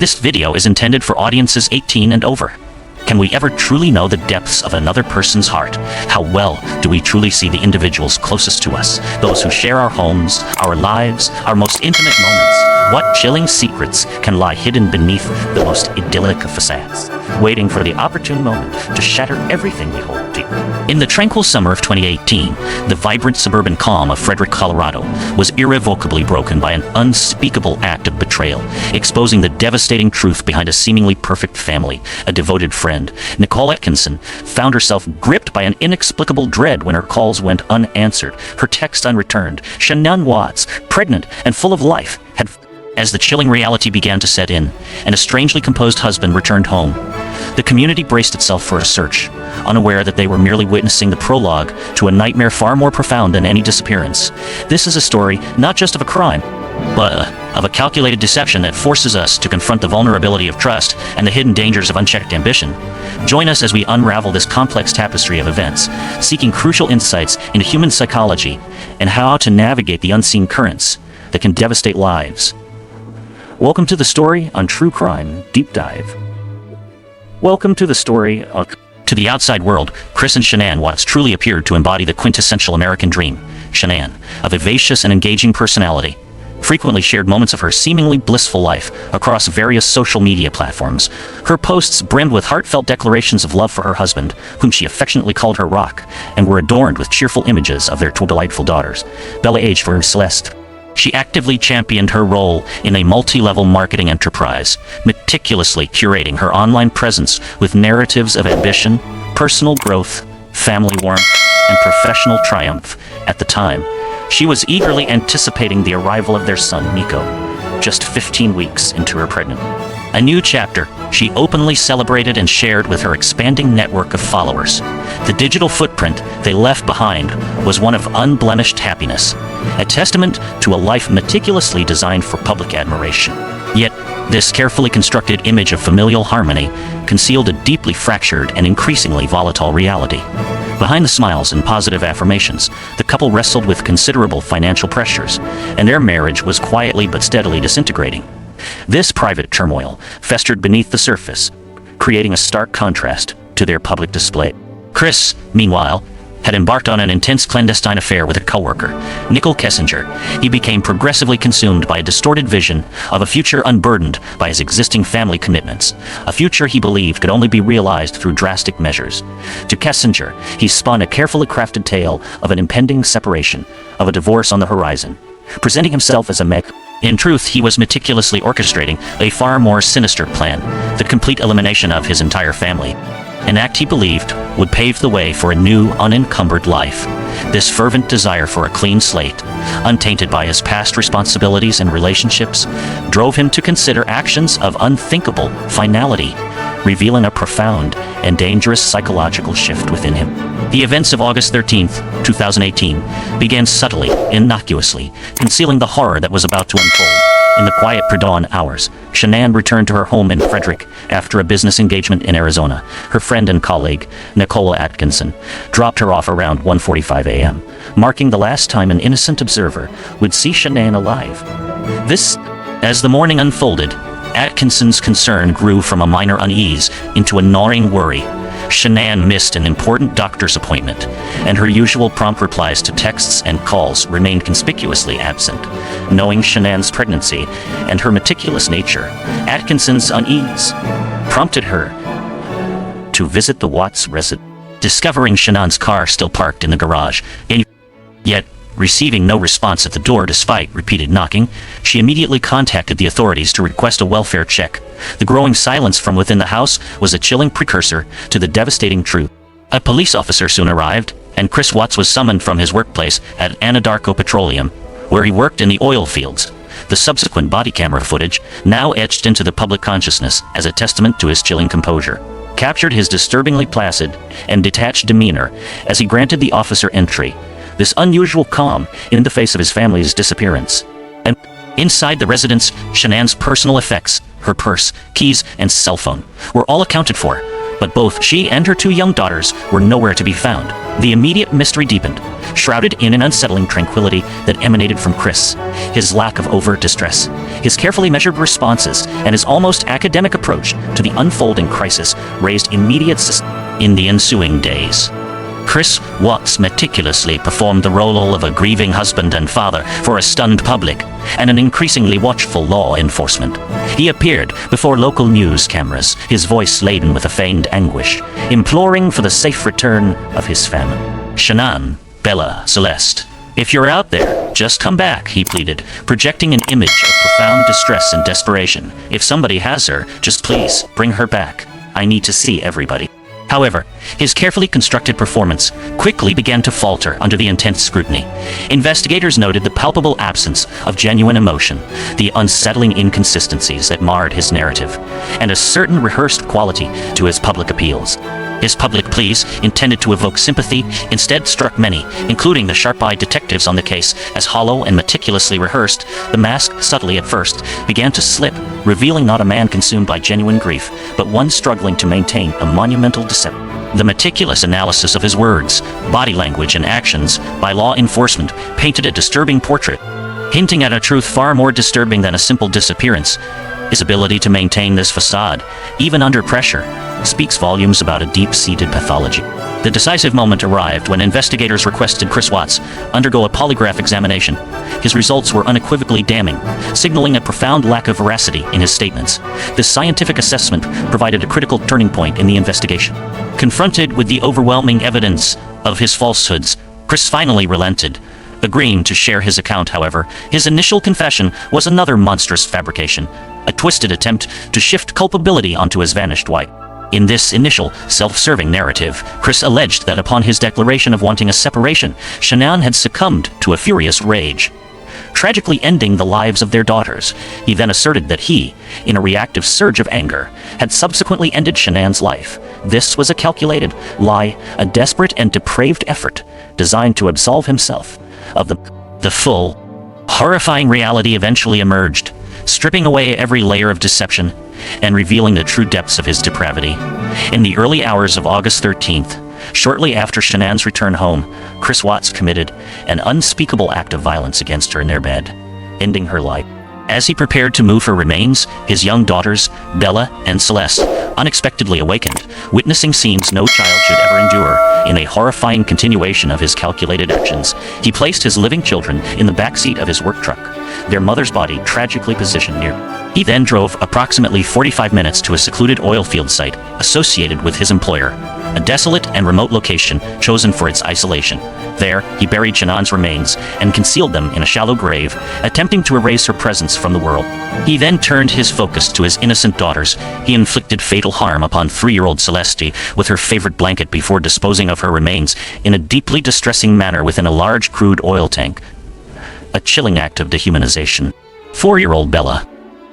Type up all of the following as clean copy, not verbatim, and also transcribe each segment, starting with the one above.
This video is intended for audiences 18 and over. Can we ever truly know the depths of another person's heart? How well do we truly see the individuals closest to us, those who share our homes, our lives, our most intimate moments? What chilling secrets can lie hidden beneath the most idyllic of facades, waiting for the opportune moment to shatter everything we hold dear? In the tranquil summer of 2018, the vibrant suburban calm of Frederick, Colorado, was irrevocably broken by an unspeakable act of betrayal, exposing the devastating truth behind a seemingly perfect family. A devoted friend, Nicole Atkinson, found herself gripped by an inexplicable dread when her calls went unanswered, her texts unreturned. Shannon Watts, pregnant and full of life, had... As the chilling reality began to set in, and a strangely composed husband returned home, the community braced itself for a search, unaware that they were merely witnessing the prologue to a nightmare far more profound than any disappearance. This is a story not just of a crime, but of a calculated deception that forces us to confront the vulnerability of trust and the hidden dangers of unchecked ambition. Join us as we unravel this complex tapestry of events, seeking crucial insights into human psychology and how to navigate the unseen currents that can devastate lives. Welcome to the story on True Crime Deep Dive. Welcome to the story to the outside world. Chris and Shannon Watts truly appeared to embody the quintessential American dream. Shannon, a vivacious and engaging personality, frequently shared moments of her seemingly blissful life across various social media platforms. Her posts brimmed with heartfelt declarations of love for her husband, whom she affectionately called her Rock, and were adorned with cheerful images of their two delightful daughters, Bella aged for Celeste. She actively championed her role in a multi-level marketing enterprise, meticulously curating her online presence with narratives of ambition, personal growth, family warmth, and professional triumph. At the time, she was eagerly anticipating the arrival of their son, Nico, just 15 weeks into her pregnancy. A new chapter she openly celebrated and shared with her expanding network of followers. The digital footprint they left behind was one of unblemished happiness, a testament to a life meticulously designed for public admiration. Yet, this carefully constructed image of familial harmony concealed a deeply fractured and increasingly volatile reality. Behind the smiles and positive affirmations, the couple wrestled with considerable financial pressures, and their marriage was quietly but steadily disintegrating. This private turmoil festered beneath the surface, creating a stark contrast to their public display. Chris, meanwhile, had embarked on an intense clandestine affair with a coworker, Nicole Kessinger. He became progressively consumed by a distorted vision of a future unburdened by his existing family commitments, a future he believed could only be realized through drastic measures. To Kessinger, he spun a carefully crafted tale of an impending separation, of a divorce on the horizon, presenting himself as a mech. In truth, he was meticulously orchestrating a far more sinister plan, the complete elimination of his entire family. An act he believed would pave the way for a new, unencumbered life. This fervent desire for a clean slate, untainted by his past responsibilities and relationships, drove him to consider actions of unthinkable finality, revealing a profound and dangerous psychological shift within him. The events of August 13th, 2018, began subtly, innocuously, concealing the horror that was about to unfold. In the quiet pre-dawn hours, Shannon returned to her home in Frederick after a business engagement in Arizona. Her friend and colleague, Nicole Atkinson, dropped her off around 1:45 a.m., marking the last time an innocent observer would see Shannon alive. As the morning unfolded, Atkinson's concern grew from a minor unease into a gnawing worry. Shannon missed an important doctor's appointment, and her usual prompt replies to texts and calls remained conspicuously absent. Knowing Shannon's pregnancy and her meticulous nature, Atkinson's unease prompted her to visit the Watts residence. Discovering Shannon's car still parked in the garage, yet receiving no response at the door despite repeated knocking, she immediately contacted the authorities to request a welfare check. The growing silence from within the house was a chilling precursor to the devastating truth. A police officer soon arrived, and Chris Watts was summoned from his workplace at Anadarko Petroleum, where he worked in the oil fields. The subsequent body camera footage, now etched into the public consciousness as a testament to his chilling composure, captured his disturbingly placid and detached demeanor as he granted the officer entry. This unusual calm in the face of his family's disappearance. And inside the residence, Shannon's personal effects, her purse, keys, and cell phone, were all accounted for, but both she and her two young daughters were nowhere to be found. The immediate mystery deepened, shrouded in an unsettling tranquility that emanated from Chris. His lack of overt distress, his carefully measured responses, and his almost academic approach to the unfolding crisis raised immediate suspicion. In the ensuing days, Chris Watts meticulously performed the role of a grieving husband and father for a stunned public and an increasingly watchful law enforcement. He appeared before local news cameras, his voice laden with a feigned anguish, imploring for the safe return of his family. Shanann, Bella, Celeste, if you're out there, just come back, he pleaded, projecting an image of profound distress and desperation. If somebody has her, just please bring her back. I need to see everybody. However, his carefully constructed performance quickly began to falter under the intense scrutiny. Investigators noted the palpable absence of genuine emotion, the unsettling inconsistencies that marred his narrative, and a certain rehearsed quality to his public appeals. His public pleas, intended to evoke sympathy, instead struck many, including the sharp-eyed detectives on the case, as hollow and meticulously rehearsed. The mask, subtly at first, began to slip, revealing not a man consumed by genuine grief, but one struggling to maintain a monumental deception. The meticulous analysis of his words, body language, and actions by law enforcement painted a disturbing portrait, hinting at a truth far more disturbing than a simple disappearance. His ability to maintain this facade, even under pressure, speaks volumes about a deep-seated pathology. The decisive moment arrived when investigators requested Chris Watts undergo a polygraph examination. His results were unequivocally damning, signaling a profound lack of veracity in his statements. This scientific assessment provided a critical turning point in the investigation. Confronted with the overwhelming evidence of his falsehoods, Chris finally relented, agreeing to share his account. However, his initial confession was another monstrous fabrication, a twisted attempt to shift culpability onto his vanished wife. In this initial, self-serving narrative, Chris alleged that upon his declaration of wanting a separation, Shanann had succumbed to a furious rage, tragically ending the lives of their daughters. He then asserted that he, in a reactive surge of anger, had subsequently ended Shanann's life. This was a calculated lie, a desperate and depraved effort designed to absolve himself of the full, horrifying reality eventually emerged, stripping away every layer of deception and revealing the true depths of his depravity. In the early hours of August 13th, shortly after Shanann's return home, Chris Watts committed an unspeakable act of violence against her in their bed, ending her life. As he prepared to move her remains, his young daughters, Bella and Celeste, unexpectedly awakened, witnessing scenes no child should ever endure. In a horrifying continuation of his calculated actions, he placed his living children in the backseat of his work truck, their mother's body tragically positioned near. He then drove approximately 45 minutes to a secluded oil field site associated with his employer, a desolate and remote location chosen for its isolation. There, he buried Shanann's remains and concealed them in a shallow grave, attempting to erase her presence from the world. He then turned his focus to his innocent daughters. He inflicted fatal harm upon 3-year-old Celeste with her favorite blanket before disposing of her remains in a deeply distressing manner within a large crude oil tank. A chilling act of dehumanization. 4-year-old Bella,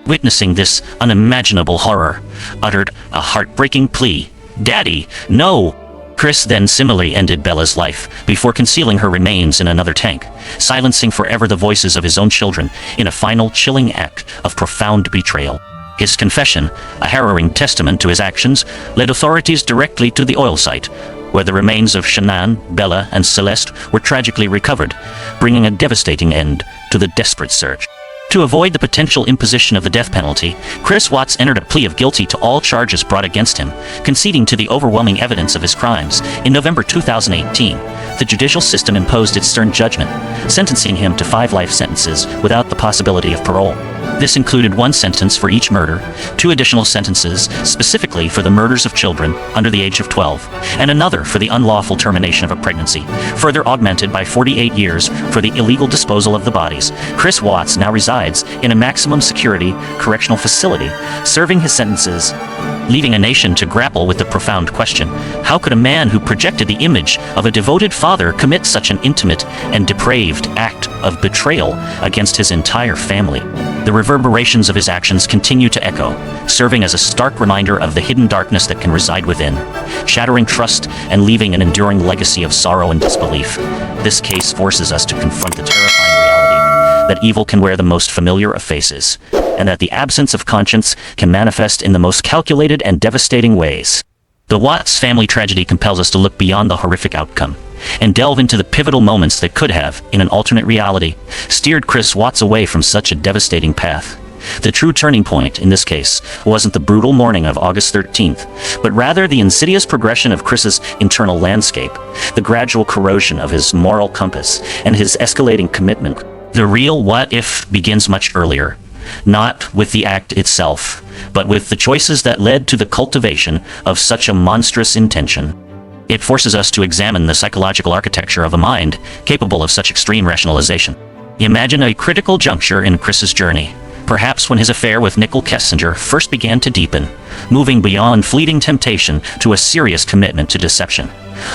witnessing this unimaginable horror, uttered a heartbreaking plea. "Daddy, no!" Chris then similarly ended Bella's life before concealing her remains in another tank, silencing forever the voices of his own children in a final chilling act of profound betrayal. His confession, a harrowing testament to his actions, led authorities directly to the oil site, where the remains of Shanann, Bella, and Celeste were tragically recovered, bringing a devastating end to the desperate search. To avoid the potential imposition of the death penalty, Chris Watts entered a plea of guilty to all charges brought against him, conceding to the overwhelming evidence of his crimes. In November 2018, the judicial system imposed its stern judgment, sentencing him to 5 life sentences without the possibility of parole. This included 1 sentence for each murder, 2 additional sentences specifically for the murders of children under the age of 12, and another for the unlawful termination of a pregnancy, further augmented by 48 years for the illegal disposal of the bodies. Chris Watts now resides in a maximum security correctional facility, serving his sentences, leaving a nation to grapple with the profound question: how could a man who projected the image of a devoted father commit such an intimate and depraved act of betrayal against his entire family? The reverberations of his actions continue to echo, serving as a stark reminder of the hidden darkness that can reside within, shattering trust and leaving an enduring legacy of sorrow and disbelief. This case forces us to confront the terrifying reality that evil can wear the most familiar of faces, and that the absence of conscience can manifest in the most calculated and devastating ways. The Watts family tragedy compels us to look beyond the horrific outcome and delve into the pivotal moments that could have, in an alternate reality, steered Chris Watts away from such a devastating path. The true turning point, in this case, wasn't the brutal morning of August 13th, but rather the insidious progression of Chris's internal landscape, the gradual corrosion of his moral compass, and his escalating commitment. The real what if begins much earlier, not with the act itself, but with the choices that led to the cultivation of such a monstrous intention. It forces us to examine the psychological architecture of a mind capable of such extreme rationalization. Imagine a critical juncture in Chris's journey, perhaps when his affair with Nicole Kessinger first began to deepen, moving beyond fleeting temptation to a serious commitment to deception.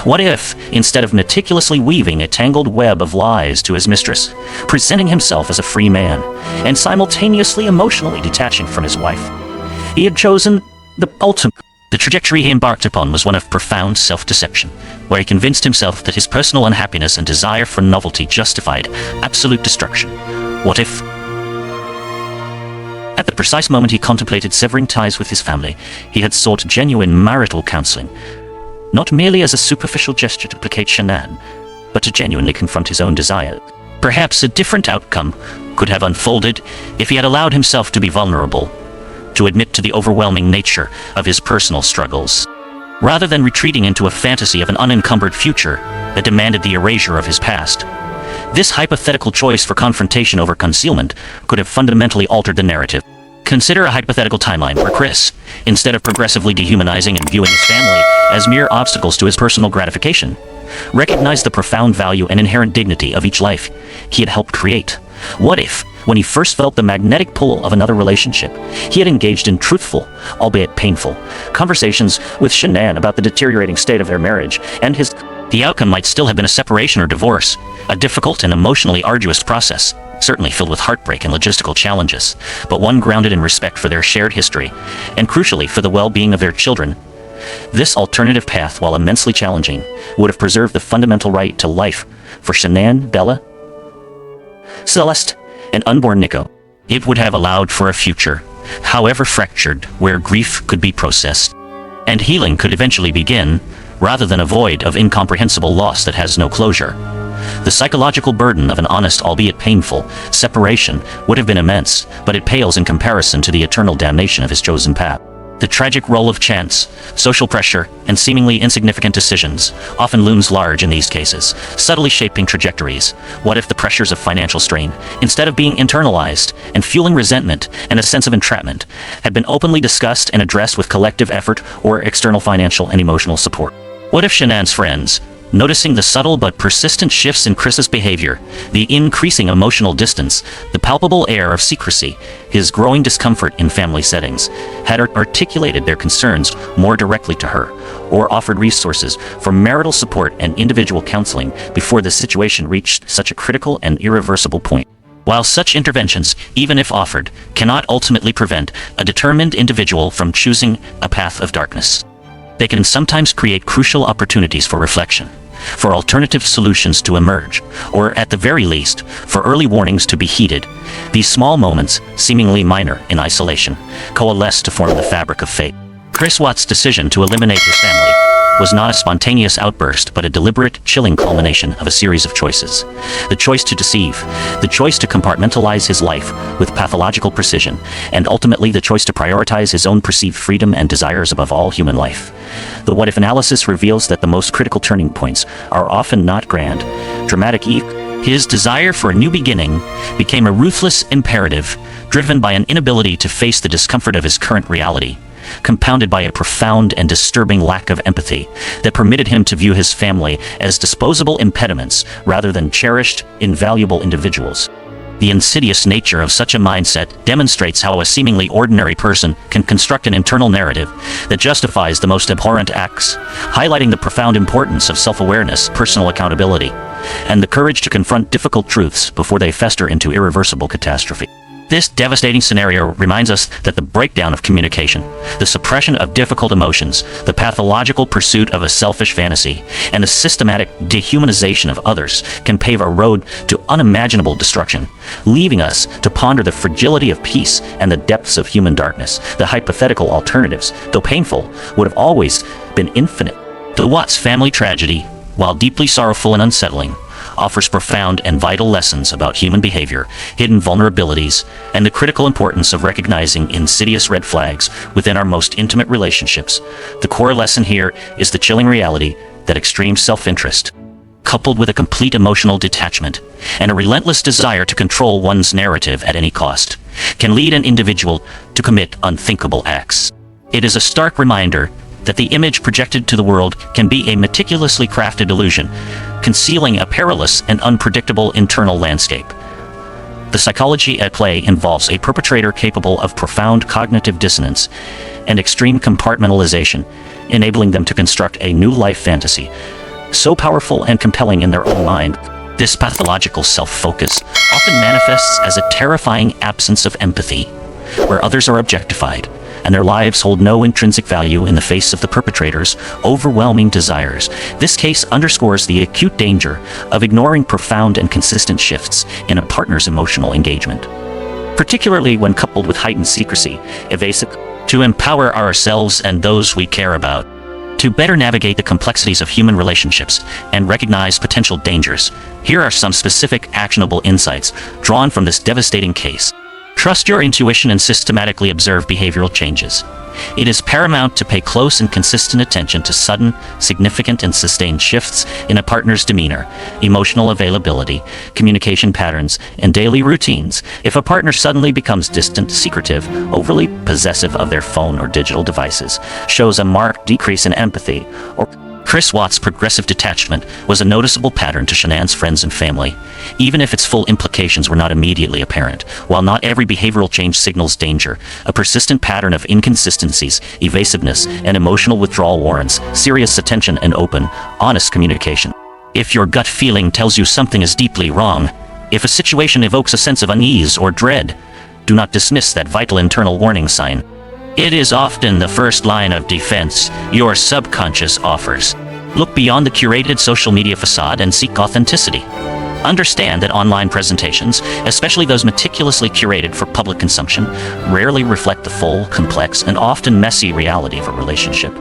What if, instead of meticulously weaving a tangled web of lies to his mistress, presenting himself as a free man, and simultaneously emotionally detaching from his wife, he had chosen the ultimate? The trajectory he embarked upon was one of profound self-deception, where he convinced himself that his personal unhappiness and desire for novelty justified absolute destruction. What if, at the precise moment he contemplated severing ties with his family, he had sought genuine marital counseling, not merely as a superficial gesture to placate Shanann, but to genuinely confront his own desire? Perhaps a different outcome could have unfolded if he had allowed himself to be vulnerable, to admit to the overwhelming nature of his personal struggles, rather than retreating into a fantasy of an unencumbered future that demanded the erasure of his past. This hypothetical choice for confrontation over concealment could have fundamentally altered the narrative. Consider a hypothetical timeline where Chris, instead of progressively dehumanizing and viewing his family as mere obstacles to his personal gratification, recognized the profound value and inherent dignity of each life he had helped create. What if, when he first felt the magnetic pull of another relationship, he had engaged in truthful, albeit painful, conversations with Shanann about the deteriorating state of their marriage, and the outcome might still have been a separation or divorce, a difficult and emotionally arduous process, certainly filled with heartbreak and logistical challenges, but one grounded in respect for their shared history, and crucially for the well-being of their children. This alternative path, while immensely challenging, would have preserved the fundamental right to life for Shanann, Bella, Celeste, and unborn Nico. It would have allowed for a future, however fractured, where grief could be processed, and healing could eventually begin, rather than a void of incomprehensible loss that has no closure. The psychological burden of an honest, albeit painful, separation would have been immense, but it pales in comparison to the eternal damnation of his chosen path. The tragic role of chance, social pressure, and seemingly insignificant decisions often looms large in these cases, subtly shaping trajectories. What if the pressures of financial strain, instead of being internalized and fueling resentment and a sense of entrapment, had been openly discussed and addressed with collective effort or external financial and emotional support? What if Shanann's friends, noticing the subtle but persistent shifts in Chris's behavior, the increasing emotional distance, the palpable air of secrecy, his growing discomfort in family settings, had articulated their concerns more directly to her, or offered resources for marital support and individual counseling before the situation reached such a critical and irreversible point? While such interventions, even if offered, cannot ultimately prevent a determined individual from choosing a path of darkness, they can sometimes create crucial opportunities for reflection, for alternative solutions to emerge, or at the very least, for early warnings to be heeded. These small moments, seemingly minor in isolation, coalesce to form the fabric of fate. Chris Watts' decision to eliminate his family was not a spontaneous outburst, but a deliberate, chilling culmination of a series of choices. The choice to deceive, the choice to compartmentalize his life with pathological precision, and ultimately the choice to prioritize his own perceived freedom and desires above all human life. The what-if analysis reveals that the most critical turning points are often not grand, dramatic. His desire for a new beginning became a ruthless imperative, driven by an inability to face the discomfort of his current reality, compounded by a profound and disturbing lack of empathy that permitted him to view his family as disposable impediments rather than cherished, invaluable individuals. The insidious nature of such a mindset demonstrates how a seemingly ordinary person can construct an internal narrative that justifies the most abhorrent acts, highlighting the profound importance of self-awareness, personal accountability, and the courage to confront difficult truths before they fester into irreversible catastrophe. This devastating scenario reminds us that the breakdown of communication, the suppression of difficult emotions, the pathological pursuit of a selfish fantasy, and the systematic dehumanization of others can pave a road to unimaginable destruction, leaving us to ponder the fragility of peace and the depths of human darkness. The hypothetical alternatives, though painful, would have always been infinite. The Watts family tragedy, while deeply sorrowful and unsettling, offers profound and vital lessons about human behavior, hidden vulnerabilities, and the critical importance of recognizing insidious red flags within our most intimate relationships. The core lesson here is the chilling reality that extreme self-interest, coupled with a complete emotional detachment and a relentless desire to control one's narrative at any cost, can lead an individual to commit unthinkable acts. It is a stark reminder that the image projected to the world can be a meticulously crafted illusion, concealing a perilous and unpredictable internal landscape. The psychology at play involves a perpetrator capable of profound cognitive dissonance and extreme compartmentalization, enabling them to construct a new life fantasy, so powerful and compelling in their own mind. This pathological self-focus often manifests as a terrifying absence of empathy, where others are objectified, and their lives hold no intrinsic value in the face of the perpetrator's overwhelming desires. This case underscores the acute danger of ignoring profound and consistent shifts in a partner's emotional engagement, particularly when coupled with heightened secrecy, evasive, to empower ourselves and those we care about. To better navigate the complexities of human relationships and recognize potential dangers, here are some specific actionable insights drawn from this devastating case. Trust your intuition and systematically observe behavioral changes. It is paramount to pay close and consistent attention to sudden, significant, and sustained shifts in a partner's demeanor, emotional availability, communication patterns, and daily routines. If a partner suddenly becomes distant, secretive, overly possessive of their phone or digital devices, shows a marked decrease in empathy, or Chris Watts' progressive detachment was a noticeable pattern to Shanann's friends and family, even if its full implications were not immediately apparent. While not every behavioral change signals danger, a persistent pattern of inconsistencies, evasiveness, and emotional withdrawal warrants serious attention and open, honest communication. If your gut feeling tells you something is deeply wrong, if a situation evokes a sense of unease or dread, do not dismiss that vital internal warning sign. It is often the first line of defense your subconscious offers. Look beyond the curated social media facade and seek authenticity. Understand that online presentations, especially those meticulously curated for public consumption, rarely reflect the full, complex, and often messy reality of a relationship.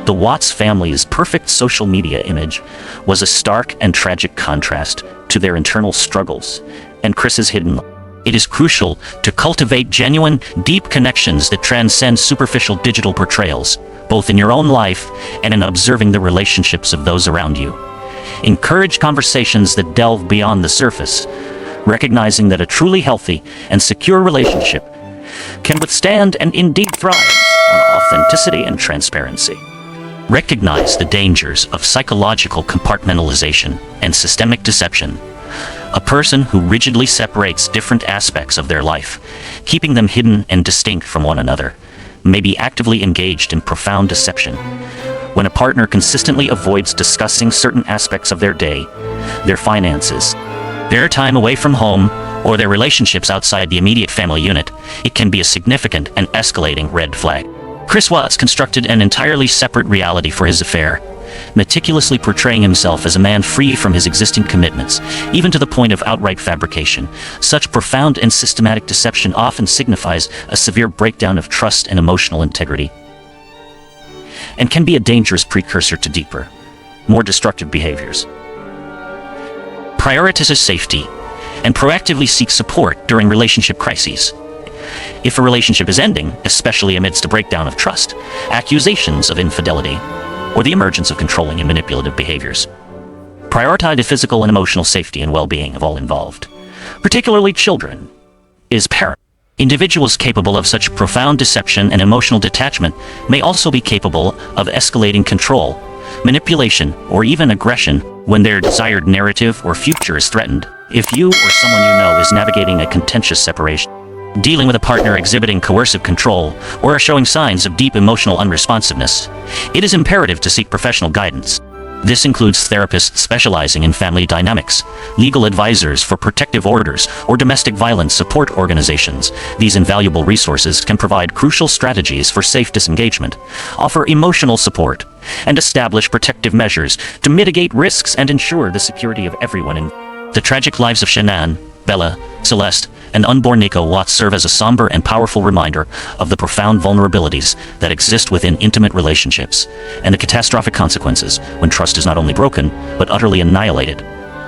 The Watts family's perfect social media image was a stark and tragic contrast to their internal struggles and Chris's hidden life. It is crucial to cultivate genuine, deep connections that transcend superficial digital portrayals, both in your own life and in observing the relationships of those around you. Encourage conversations that delve beyond the surface, recognizing that a truly healthy and secure relationship can withstand and indeed thrives on authenticity and transparency. Recognize the dangers of psychological compartmentalization and systemic deception. A person who rigidly separates different aspects of their life, keeping them hidden and distinct from one another, may be actively engaged in profound deception. When a partner consistently avoids discussing certain aspects of their day, their finances, their time away from home, or their relationships outside the immediate family unit, it can be a significant and escalating red flag. Chris Watts constructed an entirely separate reality for his affair, meticulously portraying himself as a man free from his existing commitments, even to the point of outright fabrication. Such profound and systematic deception often signifies a severe breakdown of trust and emotional integrity, and can be a dangerous precursor to deeper, more destructive behaviors. Prioritize safety and proactively seek support during relationship crises. If a relationship is ending, especially amidst a breakdown of trust, accusations of infidelity, or the emergence of controlling and manipulative behaviors, prioritize the physical and emotional safety and well-being of all involved, particularly children, is paramount. Individuals capable of such profound deception and emotional detachment may also be capable of escalating control, manipulation, or even aggression when their desired narrative or future is threatened. If you or someone you know is navigating a contentious separation, dealing with a partner exhibiting coercive control, or showing signs of deep emotional unresponsiveness, it is imperative to seek professional guidance. This includes therapists specializing in family dynamics, legal advisors for protective orders, or domestic violence support organizations. These invaluable resources can provide crucial strategies for safe disengagement, offer emotional support, and establish protective measures to mitigate risks and ensure the security of everyone in the tragic lives of Shanann, Bella, Celeste, and unborn Nico Watts serve as a somber and powerful reminder of the profound vulnerabilities that exist within intimate relationships, and the catastrophic consequences when trust is not only broken, but utterly annihilated.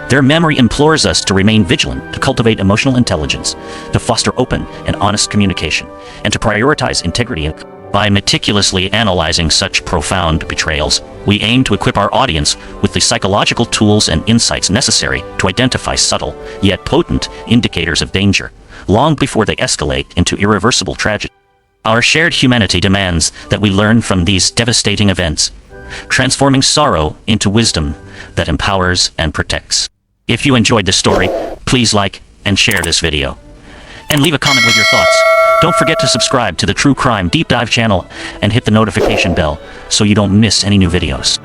Their memory implores us to remain vigilant, to cultivate emotional intelligence, to foster open and honest communication, and to prioritize integrity. By meticulously analyzing such profound betrayals, we aim to equip our audience with the psychological tools and insights necessary to identify subtle, yet potent, indicators of danger, long before they escalate into irreversible tragedy. Our shared humanity demands that we learn from these devastating events, transforming sorrow into wisdom that empowers and protects. If you enjoyed this story, please like and share this video. And leave a comment with your thoughts. Don't forget to subscribe to the True Crime Deep Dive channel and hit the notification bell so you don't miss any new videos.